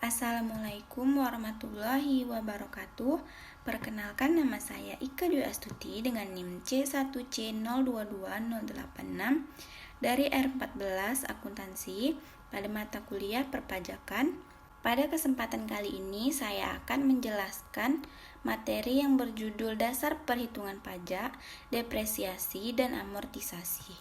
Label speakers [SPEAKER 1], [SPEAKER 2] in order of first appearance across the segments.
[SPEAKER 1] Assalamualaikum warahmatullahi wabarakatuh. Perkenalkan, nama saya Ika Dwi Astuti dengan NIM C1C022086 dari R14 Akuntansi pada mata kuliah Perpajakan. Pada kesempatan kali ini saya akan menjelaskan materi yang berjudul Dasar Perhitungan Pajak, Depresiasi, dan Amortisasi.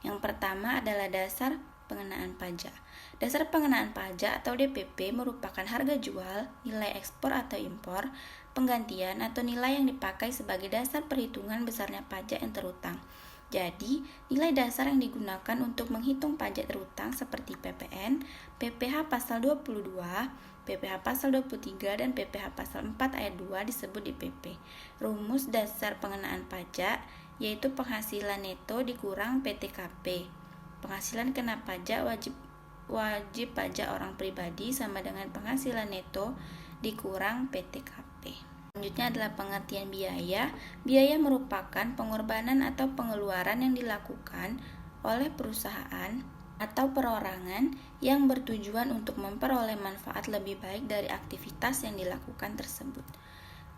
[SPEAKER 1] Yang pertama adalah dasar pengenaan pajak. Dasar pengenaan pajak atau DPP merupakan harga jual, nilai ekspor atau impor, penggantian atau nilai yang dipakai sebagai dasar perhitungan besarnya pajak yang terutang. Jadi, nilai dasar yang digunakan untuk menghitung pajak terutang seperti PPN, PPh pasal 22, PPh pasal 23, dan PPh pasal 4 ayat 2 disebut DPP. Rumus dasar pengenaan pajak yaitu penghasilan neto dikurang PTKP. Penghasilan kena pajak wajib pajak orang pribadi sama dengan penghasilan neto dikurang PTKP. Selanjutnya adalah pengertian biaya. Biaya merupakan pengorbanan atau pengeluaran yang dilakukan oleh perusahaan atau perorangan yang bertujuan untuk memperoleh manfaat lebih baik dari aktivitas yang dilakukan tersebut.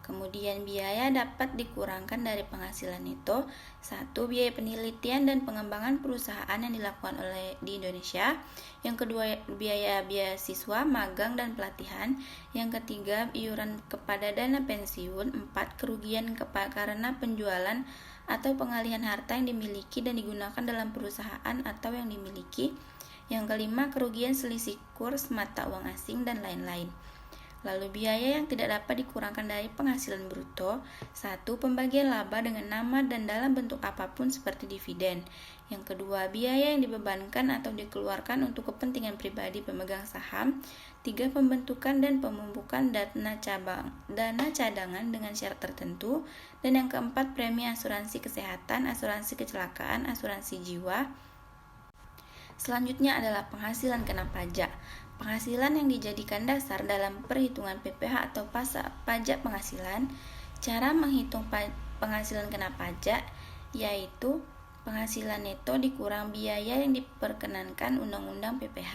[SPEAKER 1] Kemudian biaya dapat dikurangkan dari penghasilan neto. 1. Biaya penelitian dan pengembangan perusahaan yang dilakukan di Indonesia. Yang kedua, biaya beasiswa, magang, dan pelatihan. Yang ketiga, iuran kepada dana pensiun. 4. Kerugian karena penjualan atau pengalihan harta yang dimiliki dan digunakan dalam perusahaan atau yang dimiliki. Yang kelima, kerugian selisih kurs mata uang asing dan lain-lain. Lalu biaya yang tidak dapat dikurangkan dari penghasilan bruto. 1. Pembagian laba dengan nama dan dalam bentuk apapun seperti dividen. Yang kedua, biaya yang dibebankan atau dikeluarkan untuk kepentingan pribadi pemegang saham. 3. Pembentukan dan pemumpukan dana cadangan dengan syarat tertentu. Dan yang keempat, premi asuransi kesehatan, asuransi kecelakaan, asuransi jiwa. Selanjutnya adalah penghasilan kena pajak. Penghasilan yang dijadikan dasar dalam perhitungan PPh atau pajak penghasilan. Cara menghitung penghasilan kena pajak yaitu penghasilan neto dikurang biaya yang diperkenankan Undang-Undang PPh.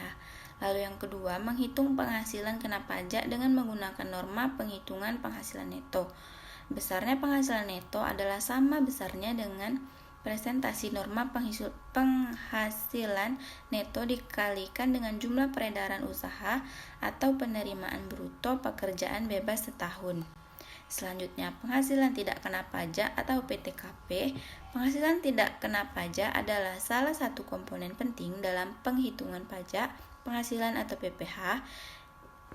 [SPEAKER 1] Lalu yang kedua, menghitung penghasilan kena pajak dengan menggunakan norma penghitungan penghasilan neto. Besarnya penghasilan neto adalah sama besarnya dengan presentasi norma penghasilan neto dikalikan dengan jumlah peredaran usaha atau penerimaan bruto pekerjaan bebas setahun. Selanjutnya, penghasilan tidak kena pajak atau PTKP. Penghasilan tidak kena pajak adalah salah satu komponen penting dalam penghitungan pajak penghasilan atau PPh.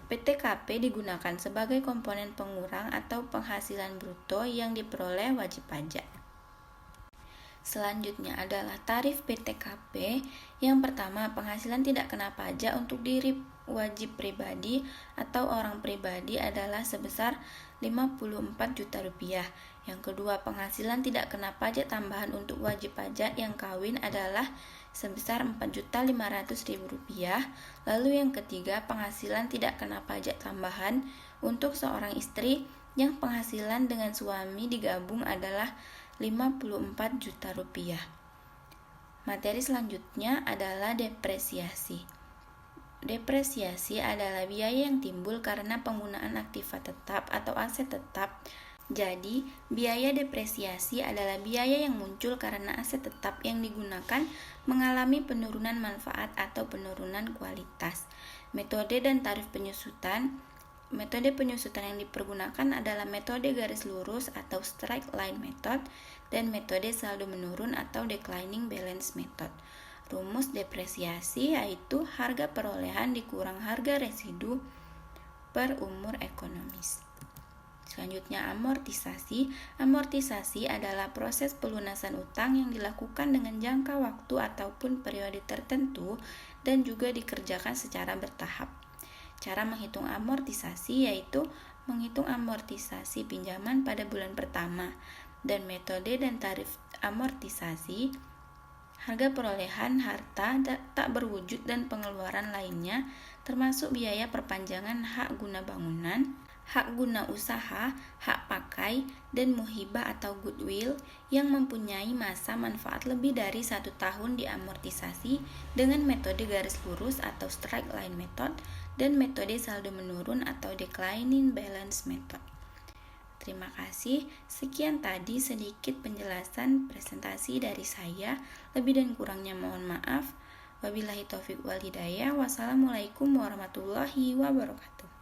[SPEAKER 1] PTKP digunakan sebagai komponen pengurang atau penghasilan bruto yang diperoleh wajib pajak. Selanjutnya adalah tarif PTKP. Yang pertama, penghasilan tidak kena pajak untuk diri wajib pribadi atau orang pribadi adalah sebesar Rp54 juta. Yang kedua, penghasilan tidak kena pajak tambahan untuk wajib pajak yang kawin adalah sebesar Rp4.500.000. Lalu yang ketiga, penghasilan tidak kena pajak tambahan untuk seorang istri yang penghasilan dengan suami digabung adalah Rp54 juta. Materi selanjutnya adalah depresiasi. Depresiasi adalah biaya yang timbul karena penggunaan aktiva tetap atau aset tetap. Jadi, biaya depresiasi adalah biaya yang muncul karena aset tetap yang digunakan mengalami penurunan manfaat atau penurunan kualitas. Metode dan tarif penyusutan. Metode penyusutan yang dipergunakan adalah metode garis lurus atau straight line method dan metode saldo menurun atau declining balance method. Rumus depresiasi yaitu harga perolehan dikurang harga residu per umur ekonomis. Selanjutnya, amortisasi. Amortisasi adalah proses pelunasan utang yang dilakukan dengan jangka waktu ataupun periode tertentu dan juga dikerjakan secara bertahap. Cara menghitung amortisasi yaitu menghitung amortisasi pinjaman pada bulan pertama, dan metode dan tarif amortisasi, harga perolehan harta tak berwujud dan pengeluaran lainnya termasuk biaya perpanjangan hak guna bangunan, hak guna usaha, hak pakai, dan muhibah atau goodwill yang mempunyai masa manfaat lebih dari 1 tahun diamortisasi dengan metode garis lurus atau straight line method dan metode saldo menurun atau declining balance method. Terima kasih, sekian tadi sedikit penjelasan presentasi dari saya. Lebih dan kurangnya mohon maaf. Wabillahi taufiq wal hidayah. Wassalamualaikum warahmatullahi wabarakatuh.